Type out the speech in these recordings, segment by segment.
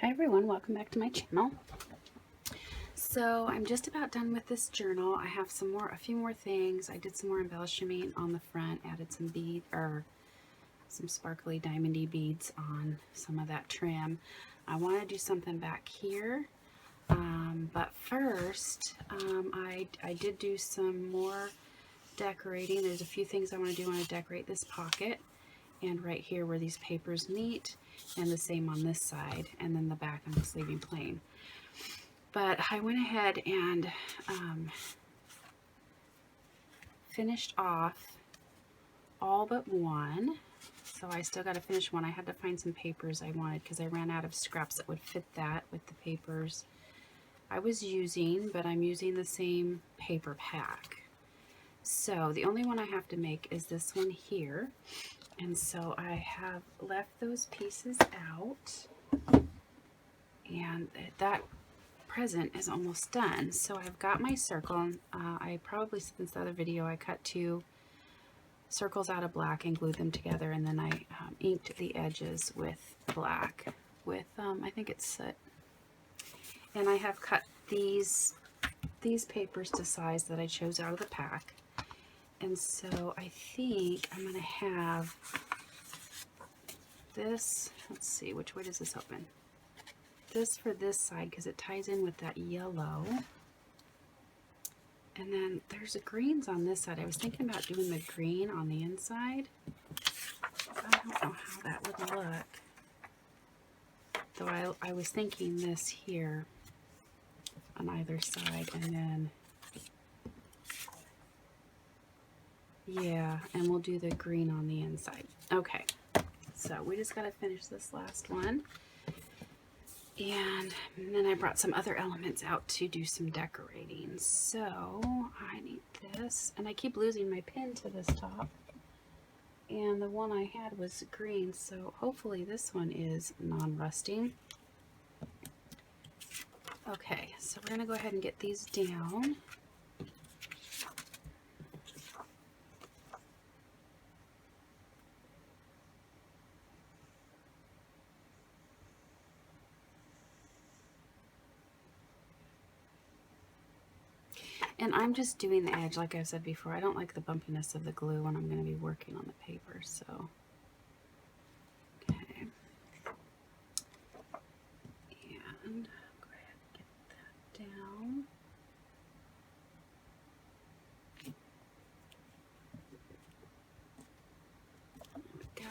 Hi everyone, welcome back to my channel. So I'm just about done with this journal. I have a few more things. I did some more embellishment on the front, added some some sparkly diamondy beads on some of that trim. I want to do something back here, but first I did do some more decorating. There's a few things I want to do. I want to decorate this pocket and right here where these papers meet, and the same on this side, and then the back I'm just leaving plain. But I went ahead and finished off all but one. So I still got to finish one. I had to find some papers I wanted because I ran out of scraps that would fit that with the papers I was using, but I'm using the same paper pack. So the only one I have to make is this one here. And so I have left those pieces out, and that present is almost done. So I've got my circle. I probably, since the other video, I cut 2 circles out of black and glued them together, and then I inked the edges with black with I think it's soot. And I have cut these papers to size that I chose out of the pack. And so I think I'm going to have this, let's see, which way does this open? This for this side because it ties in with that yellow. And then there's a greens on this side. I was thinking about doing the green on the inside. I don't know how that would look. Though I was thinking this here on either side, and then yeah, and we'll do the green on the inside. Okay, so we just got to finish this last one. And then I brought some other elements out to do some decorating. So I need this, and I keep losing my pin to this top. And the one I had was green, so hopefully this one is non-rusting. Okay, so we're gonna go ahead and get these down. And I'm just doing the edge, like I said before. I don't like the bumpiness of the glue when I'm going to be working on the paper, so. Okay. And go ahead and get that down. There we go.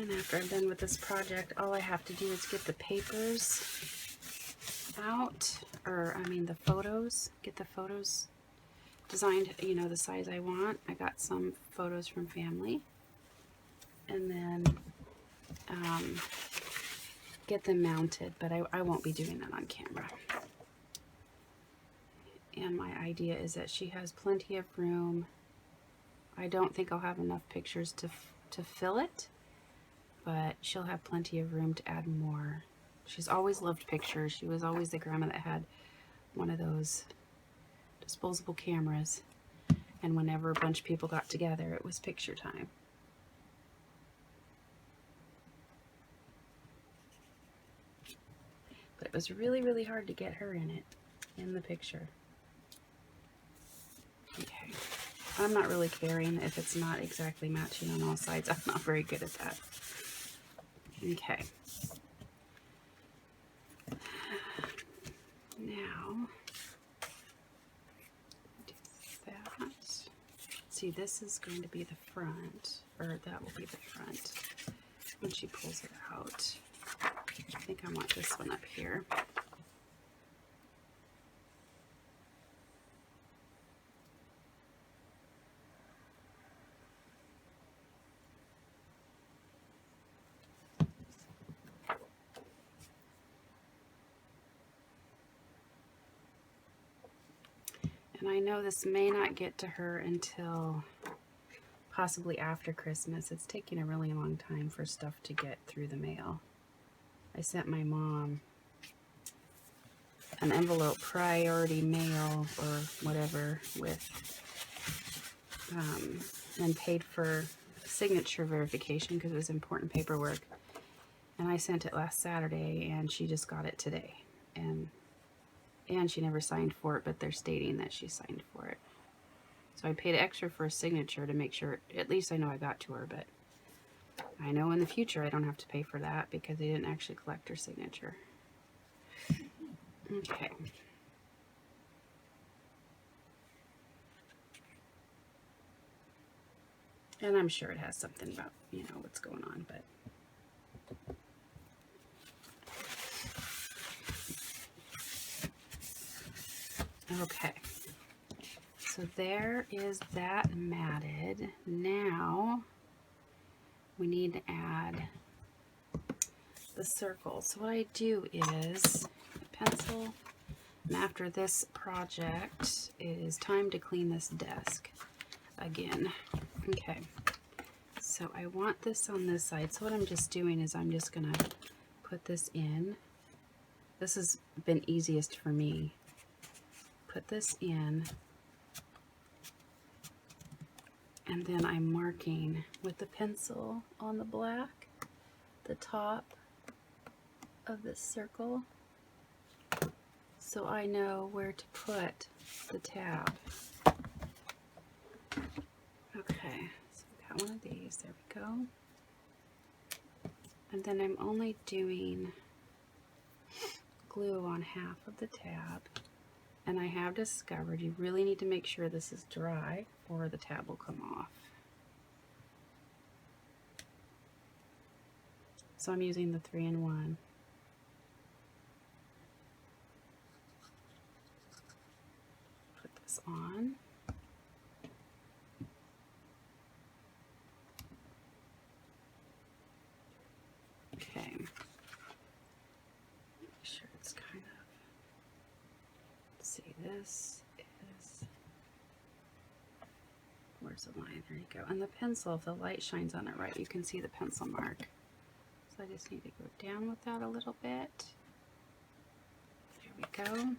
And after I'm done with this project, all I have to do is get the papers out, or I mean the photos, get the photos designed, you know, the size I want. I got some photos from family, and then get them mounted, but I won't be doing that on camera. And my idea is that she has plenty of room. I don't think I'll have enough pictures to fill it, but she'll have plenty of room to add more. She's always loved pictures. She was always the grandma that had one of those disposable cameras, and whenever a bunch of people got together, it was picture time. But it was really, really hard to get her in the picture. Okay. I'm not really caring if it's not exactly matching on all sides. I'm not very good at that. Okay. Now, do that. See, this is going to be the front, or that will be the front when she pulls it out. I think I want this one up here. And I know this may not get to her until possibly after Christmas. It's taking a really long time for stuff to get through the mail. I sent my mom an envelope, priority mail or whatever, with and paid for signature verification because it was important paperwork. And I sent it last Saturday, and she just got it today. And she never signed for it, but they're stating that she signed for it. So I paid extra for a signature to make sure, at least I know I got to her, but I know in the future I don't have to pay for that because they didn't actually collect her signature. Okay. And I'm sure it has something about, you know, what's going on, but okay. So there is that matted. Now we need to add the circle. So what I do is pencil, and after this project, it is time to clean this desk again. Okay, so I want this on this side. So what I'm just doing is I'm just gonna put this in. This has been easiest for me. Put this in, and then I'm marking with the pencil on the black, the top of this circle, so I know where to put the tab. Okay, so we got one of these, there we go. And then I'm only doing glue on half of the tab. And I have discovered you really need to make sure this is dry or the tab will come off. So I'm using the 3-in-1. Put this on. Okay. Make sure it's kind of, let's see, this is, where's the line? There you go. And the pencil, if the light shines on it right, you can see the pencil mark. So I just need to go down with that a little bit. There we go.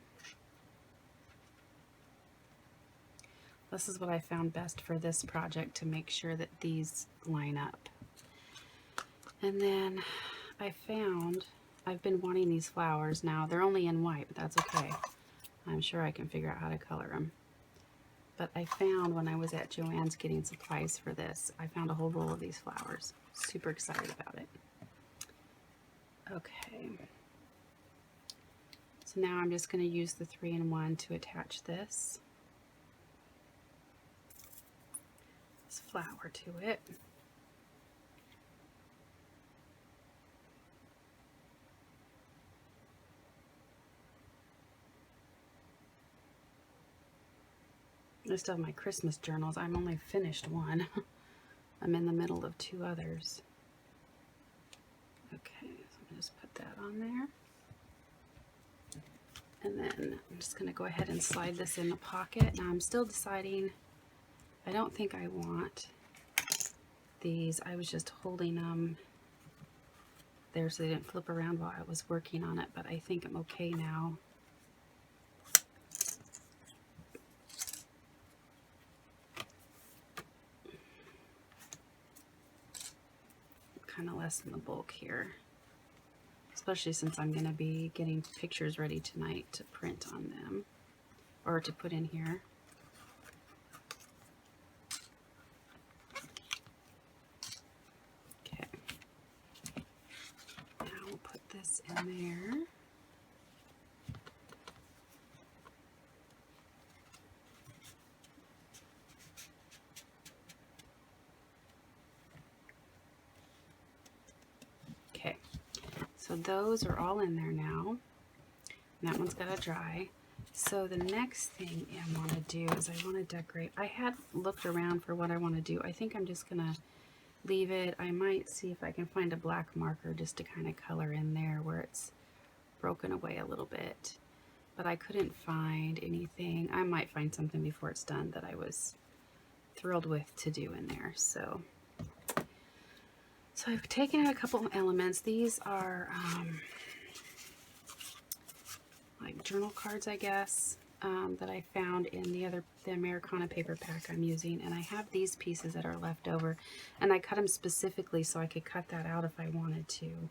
This is what I found best for this project to make sure that these line up. And then I found, I've been wanting these flowers now. They're only in white, but that's okay. I'm sure I can figure out how to color them. But I found when I was at Joann's getting supplies for this, I found a whole roll of these flowers. Super excited about it. Okay. So now I'm just going to use the 3-in-1 to attach this flower to it. I still have my Christmas journals. I'm only finished one. I'm in the middle of 2 others. Okay, so I'm going to just put that on there. And then I'm just going to go ahead and slide this in the pocket. Now I'm still deciding, I don't think I want these. I was just holding them there so they didn't flip around while I was working on it, but I think I'm okay now. Kind of lessen the bulk here, especially since I'm going to be getting pictures ready tonight to print on them or to put in here. Okay, now we'll put this in there. Okay, so those are all in there now. And that one's got to dry. So the next thing I want to do is I want to decorate. I had looked around for what I want to do. I think I'm just going to leave it. I might see if I can find a black marker just to kind of color in there where it's broken away a little bit. But I couldn't find anything. I might find something before it's done that I was thrilled with to do in there. So I've taken out a couple of elements. These are like journal cards, I guess, that I found in the Americana paper pack I'm using. And I have these pieces that are left over. And I cut them specifically so I could cut that out if I wanted to.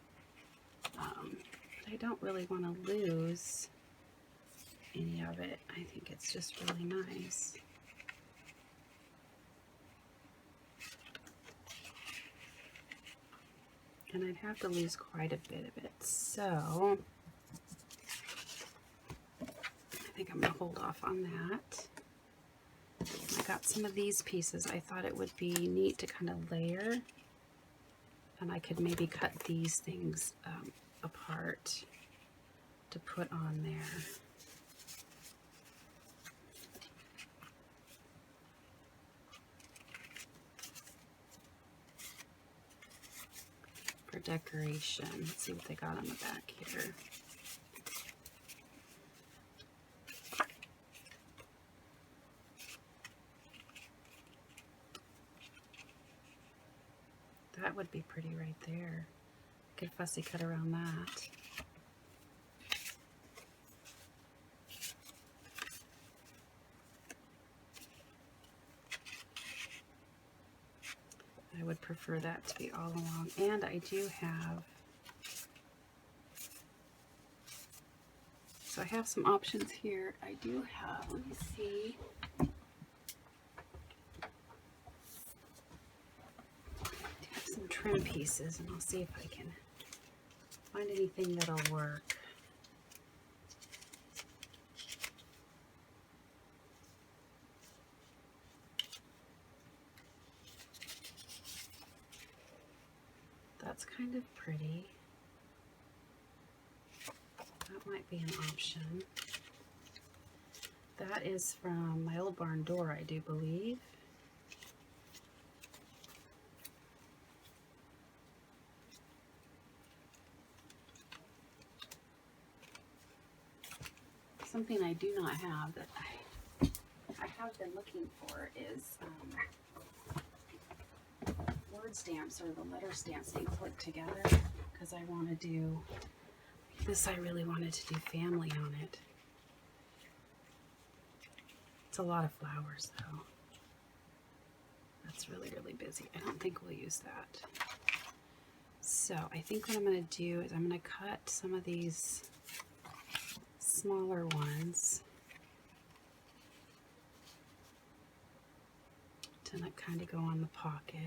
But I don't really want to lose any of it. I think it's just really nice. And I'd have to lose quite a bit of it. So I think I'm going to hold off on that. I got some of these pieces. I thought it would be neat to kind of layer. And I could maybe cut these things apart to put on there. For decoration. Let's see what they got on the back here. That would be pretty right there. Could fussy cut around that. I would prefer that to be all along. And I do have, so I have some options here. I do have, let me see. Some trim pieces, and I'll see if I can find anything that'll work. That's kind of pretty. That might be an option. That is from my old barn door, I do believe. Something I do not have that I have been looking for is word stamps, or the letter stamps they click together, because I want to do this. I really wanted to do family on it. It's a lot of flowers though. That's really, really busy. I don't think we'll use that. So I think what I'm going to do is I'm going to cut some of these smaller ones to kind of go on the pocket.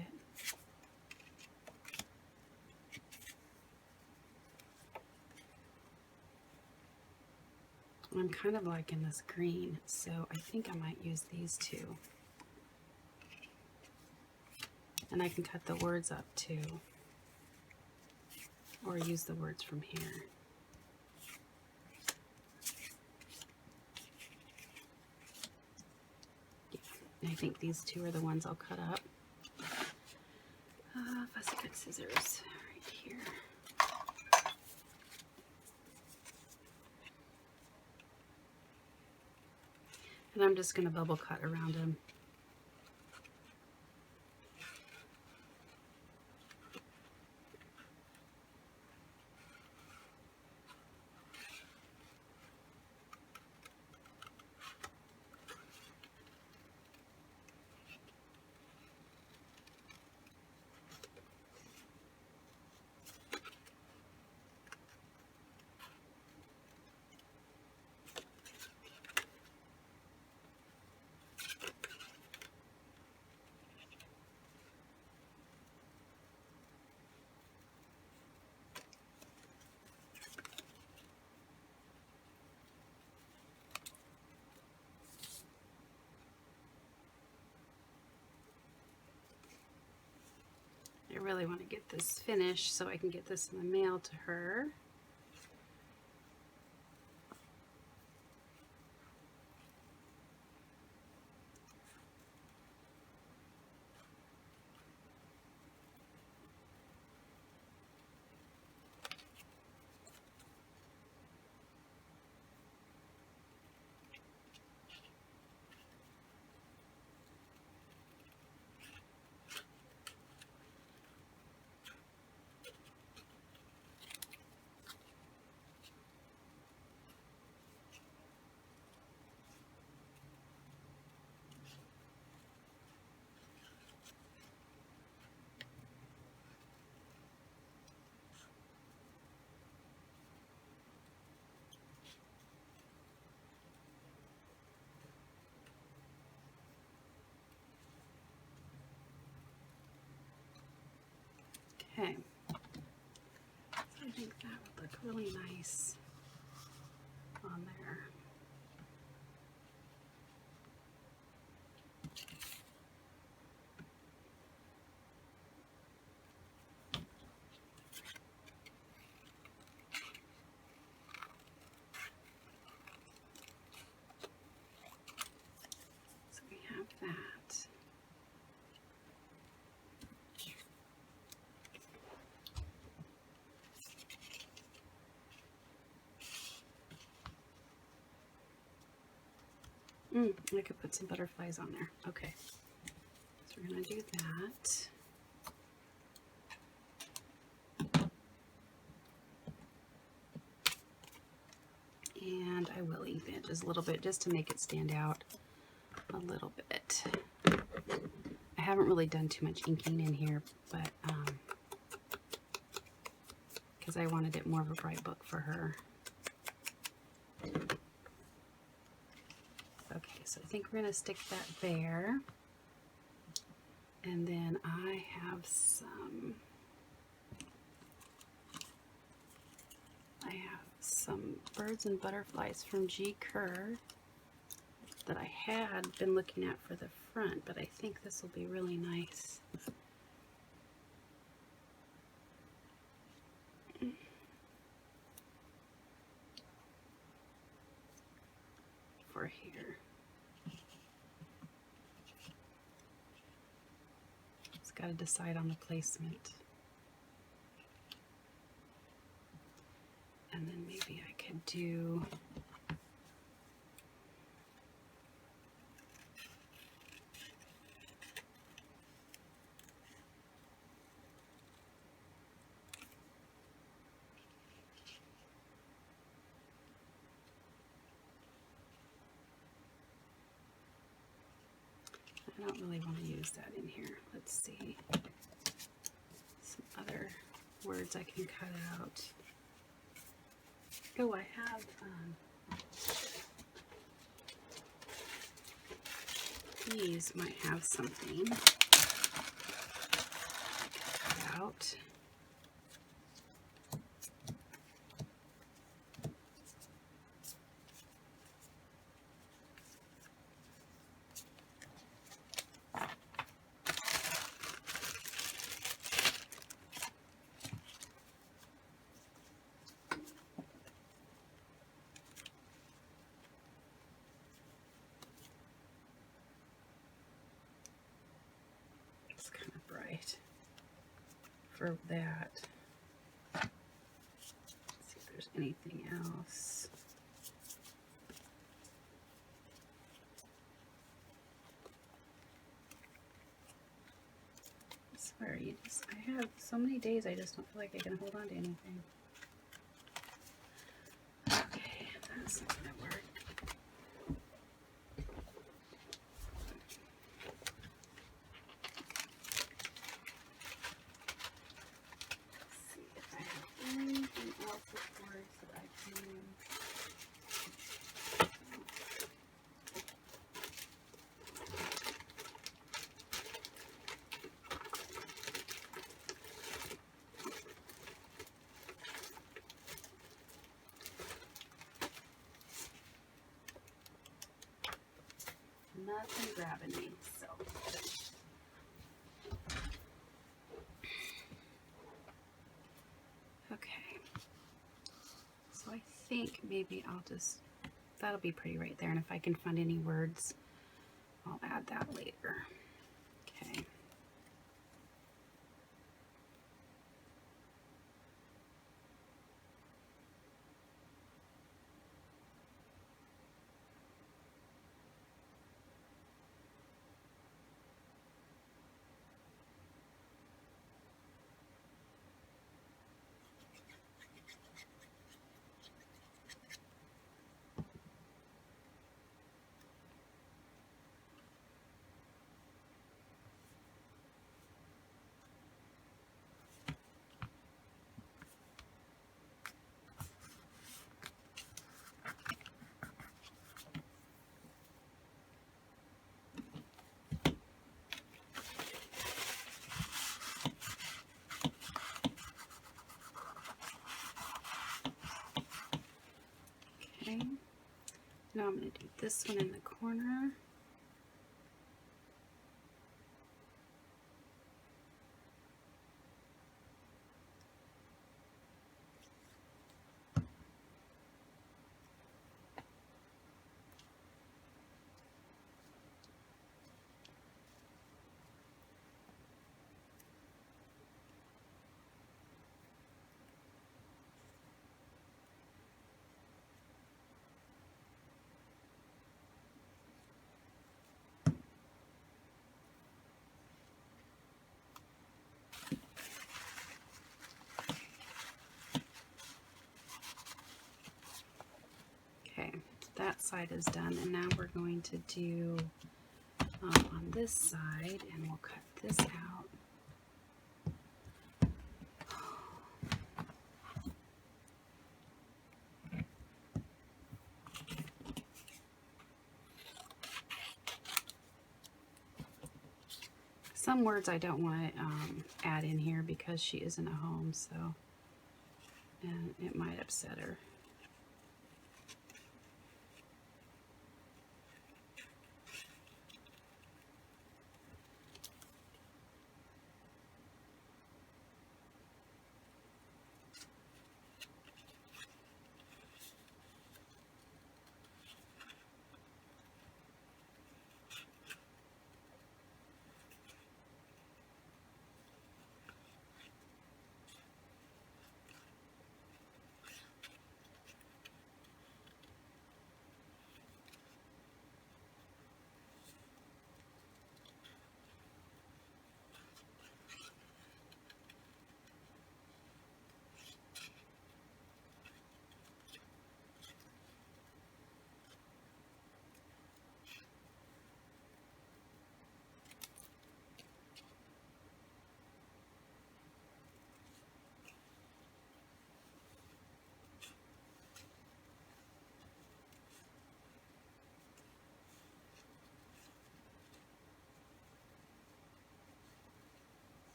I'm kind of liking this green, so I think I might use these two. And I can cut the words up too, or use the words from here. I think these two are the ones I'll cut up. Fussy cut scissors right here. And I'm just going to bubble cut around them. I really want to get this finished so I can get this in the mail to her. Okay. So I think that would look really nice on there. So we have that. I could put some butterflies on there. Okay. So we're going to do that. And I will ink the edges a little bit just to make it stand out a little bit. I haven't really done too much inking in here, but because I wanted it more of a bright book for her. Okay, so I think we're going to stick that there. And then I have some birds and butterflies from G. Kerr that I had been looking at for the front, but I think this will be really nice. For here. Just got to decide on the placement. And then maybe I could do I don't really want to use that in here. Let's see. Some other words I can cut out. Oh, I have these might have something cut out. It's kind of bright for that. Let's see if there's anything else. I swear, I have so many days I just don't feel like I can hold on to anything. Okay, that's not gonna work. Let's see if I have anything else of course that I can nothing grabbing me, so. Okay. So I think maybe that'll be pretty right there. And if I can find any words, I'll add that later. Okay. Now I'm going to do this one in the corner. Okay, that side is done, and now we're going to do on this side, and we'll cut this out. Some words I don't want to add in here because she isn't at home, so, and it might upset her.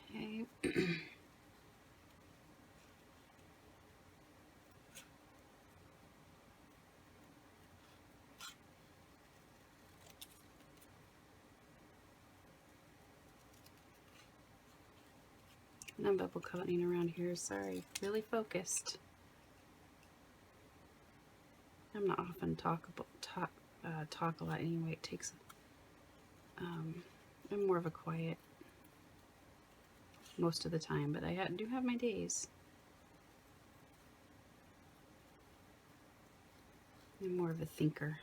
Okay. I'm bubble coating around here, sorry. Really focused. I'm not often talk a lot anyway. It takes, I'm more of a quiet most of the time, but I do have my days. I'm more of a thinker.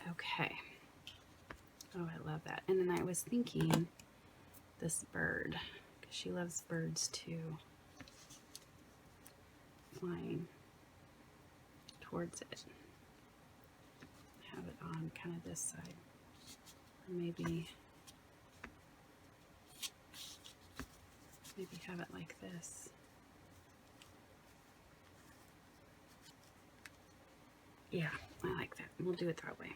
Okay. Oh, I love that. And then I was thinking this bird, because she loves birds too, flying towards it. Have it on kind of this side. Or maybe have it like this. Yeah, I like that. We'll do it that way.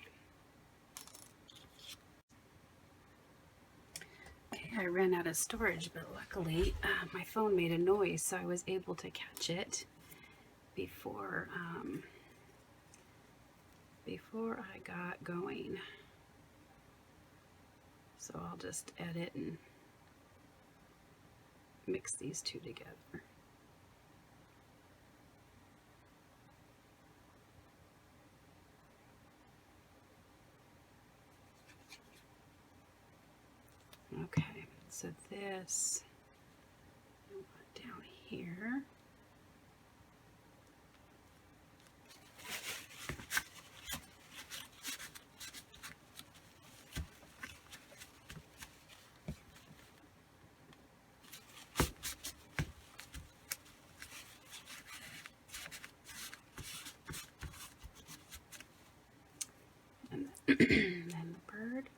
Okay, I ran out of storage, but luckily my phone made a noise, so I was able to catch it before I got going. So I'll just edit and mix these two together. Okay, so this down here. And then the bird.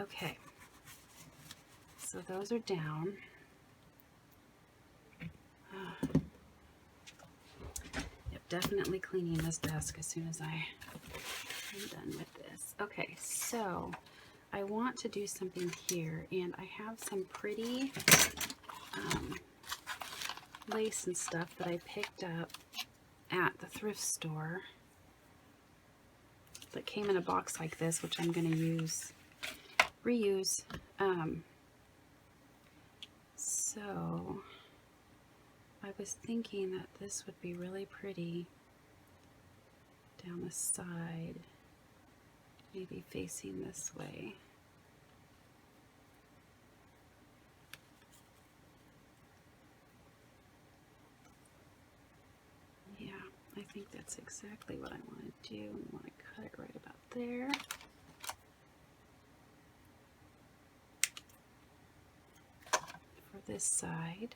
Okay, so those are down. Yep, definitely cleaning this desk as soon as I am done with this. Okay, so I want to do something here, and I have some pretty lace and stuff that I picked up at the thrift store that came in a box like this, which I'm going to reuse. So I was thinking that this would be really pretty down the side, maybe facing this way. Yeah, I think that's exactly what I want to do. I want to cut it right about there. For this side.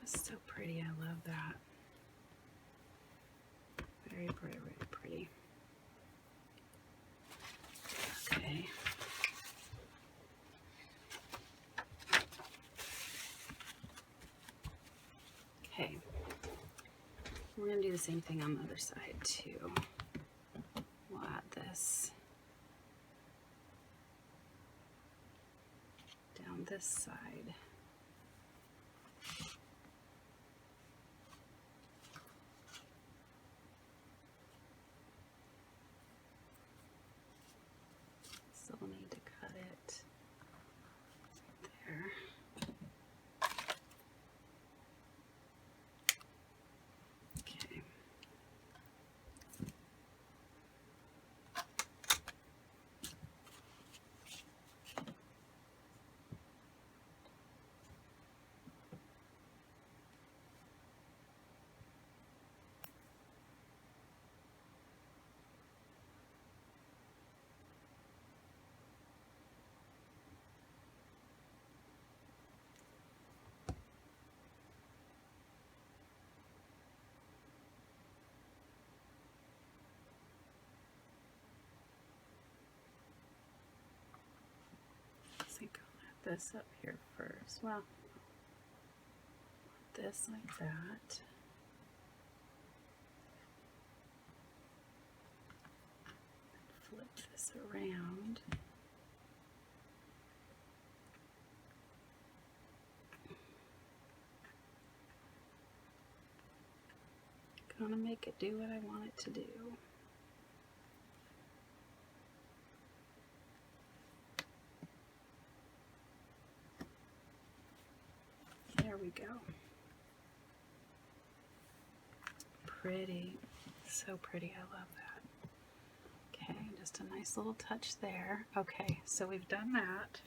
That's so pretty. I love that. Very, very, very pretty. Okay. Okay. We're going to do the same thing on the other side too. We'll add this down this side. So we'll need to cut it there. Okay. I think I'll add this up here first. Well, this like that. Flip this around. Gonna make it do what I want it to do. There we go. Pretty. So pretty. I love that. Okay, just a nice little touch there. Okay, so we've done that.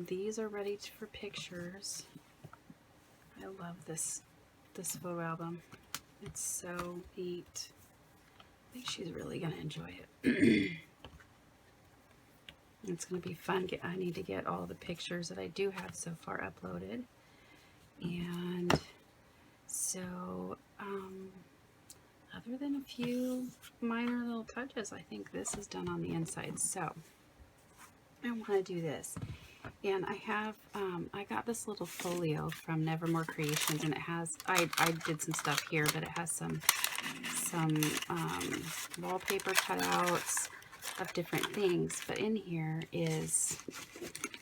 These are ready for pictures. I love this photo album. It's so neat. I think she's really gonna enjoy it. It's gonna be fun. I need to get all the pictures that I do have so far uploaded. And so, other than a few minor little touches, I think this is done on the inside. So I want to do this. And I have, I got this little folio from Nevermore Creations, and it has, I did some stuff here, but it has some wallpaper cutouts of different things. But in here is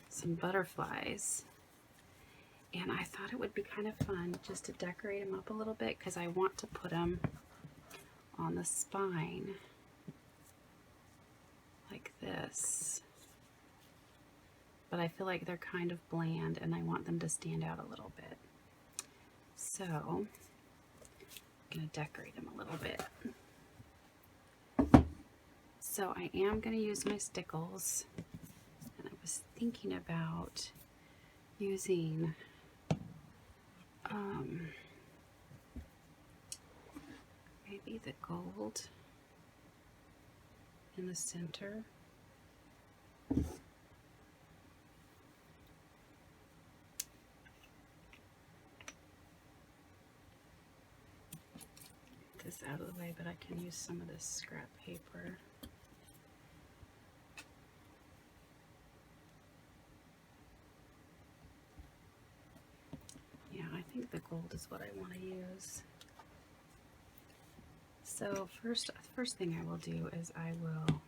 some butterflies. And I thought it would be kind of fun just to decorate them up a little bit, because I want to put them on the spine like this. But I feel like they're kind of bland and I want them to stand out a little bit. So I'm going to decorate them a little bit. So I am going to use my stickles, and I was thinking about using maybe the gold in the center. Get this out of the way, but I can use some of this scrap paper. Yeah, I think the gold is what I want to use. So first thing I will do is I will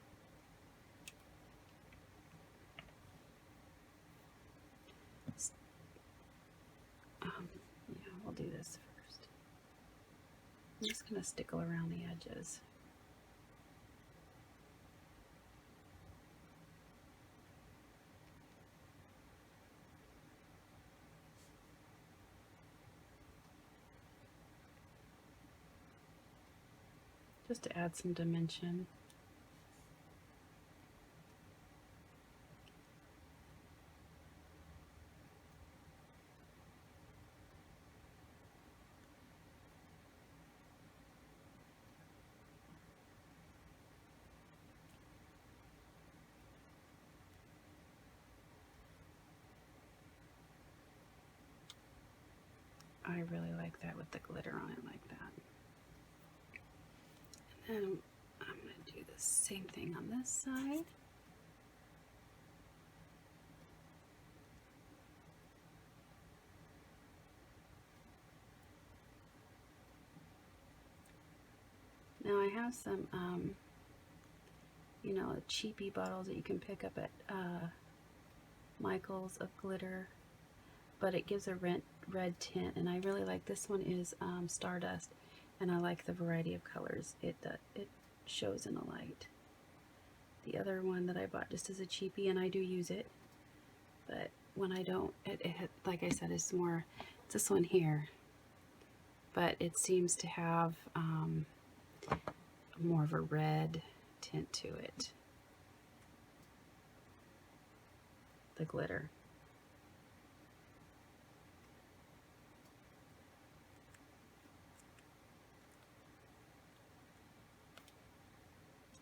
yeah, we'll do this first. I'm just going to stickle around the edges. Just to add some dimension. I really like that with the glitter on it like that. And then I'm going to do the same thing on this side. Now I have some, you know, cheapy bottles that you can pick up at Michael's of glitter, but it gives a red tint, and I really like this one is Stardust, and I like the variety of colors it shows in the light. The other one that I bought just as a cheapie, and I do use it, but when I don't, it like I said, it's more, it's this one here, but it seems to have more of a red tint to it, the glitter.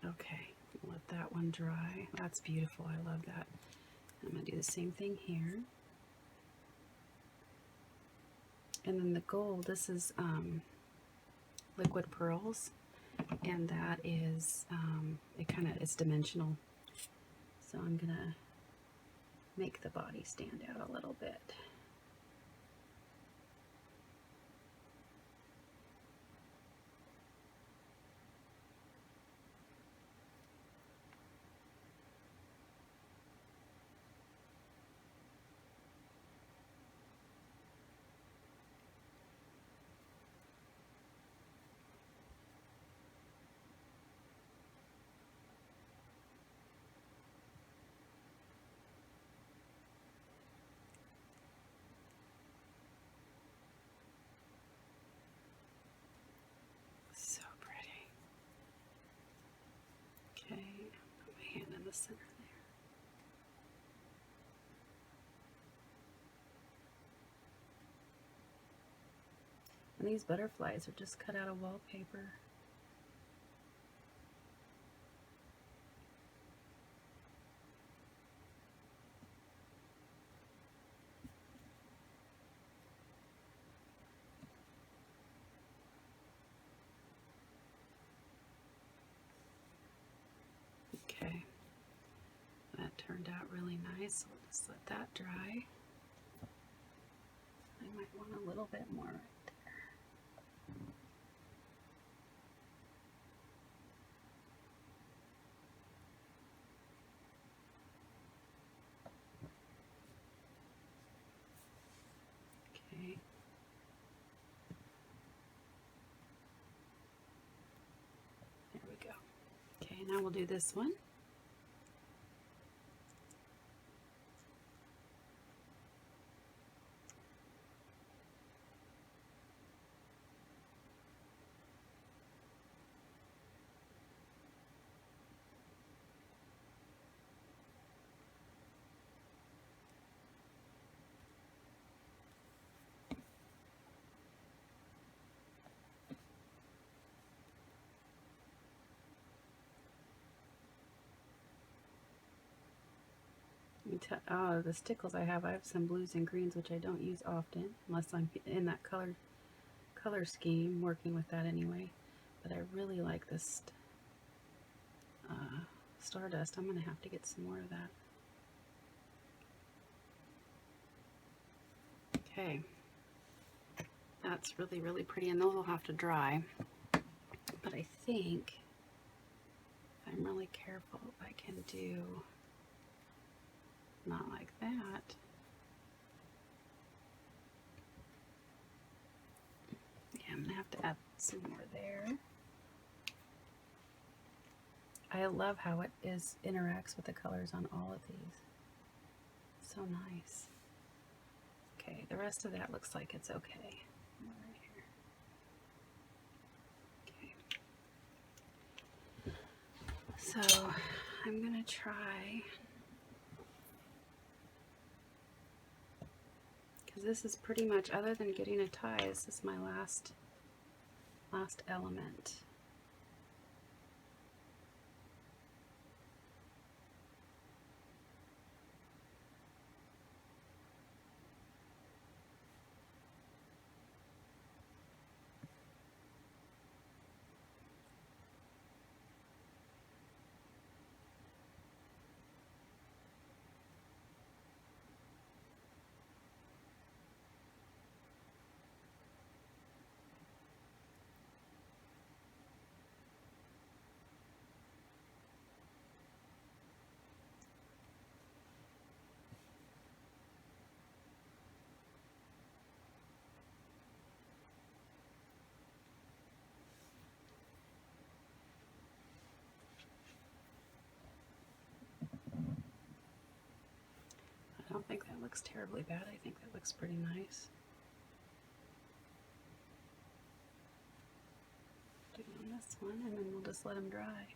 Okay, let that one dry. That's beautiful, I love that. I'm going to do the same thing here. And then the gold, this is liquid pearls, and that is, it's dimensional. So I'm going to make the body stand out a little bit. So pretty. Okay, put my hand in the center there. And these butterflies are just cut out of wallpaper. Okay, that turned out really nice. So we'll just let that dry. I might want a little bit more right there. Okay. There we go. Okay, now we'll do this one. Oh, the stickles I have some blues and greens, which I don't use often, unless I'm in that color scheme, working with that anyway. But I really like this Stardust. I'm going to have to get some more of that. Okay. That's really, really pretty, and those will have to dry. But I think if I'm really careful, I can do not like that. Yeah, I'm going to have to add some more there. I love how it interacts with the colors on all of these. So nice. Okay, the rest of that looks like it's okay. Right here. Okay. So I'm gonna try, because this is pretty much, other than getting a tie, this is my last element. I don't think that looks terribly bad. I think that looks pretty nice. Do it on this one, and then we'll just let them dry.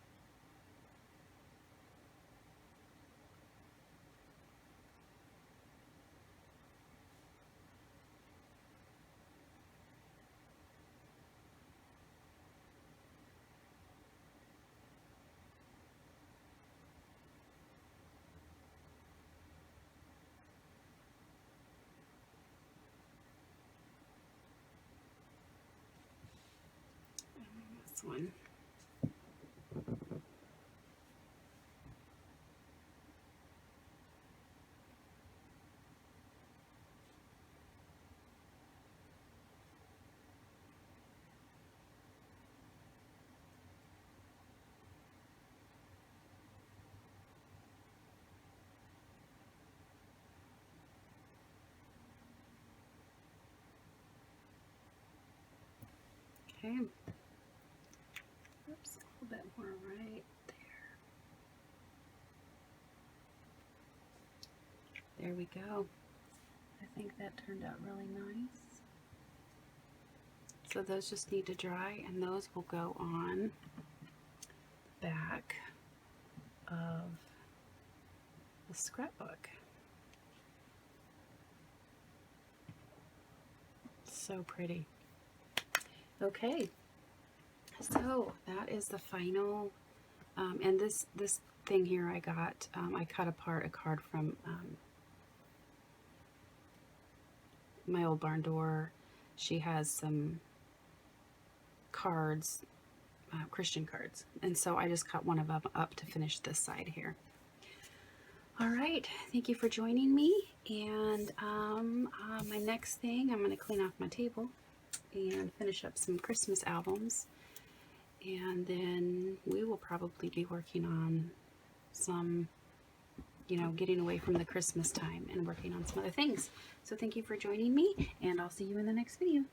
This one. Okay. Oops, a little bit more right there. There we go. I think that turned out really nice. So those just need to dry, and those will go on the back of the scrapbook. So pretty. Okay, so that is the final, and this thing here I got, I cut apart a card from my old barn door. She has some cards, Christian cards, and so I just cut one of them up to finish this side here. All right, thank you for joining me, and my next thing, I'm going to clean off my table and finish up some Christmas albums, and then we will probably be working on some, getting away from the Christmas time and working on some other things. So thank you for joining me, and I'll see you in the next video.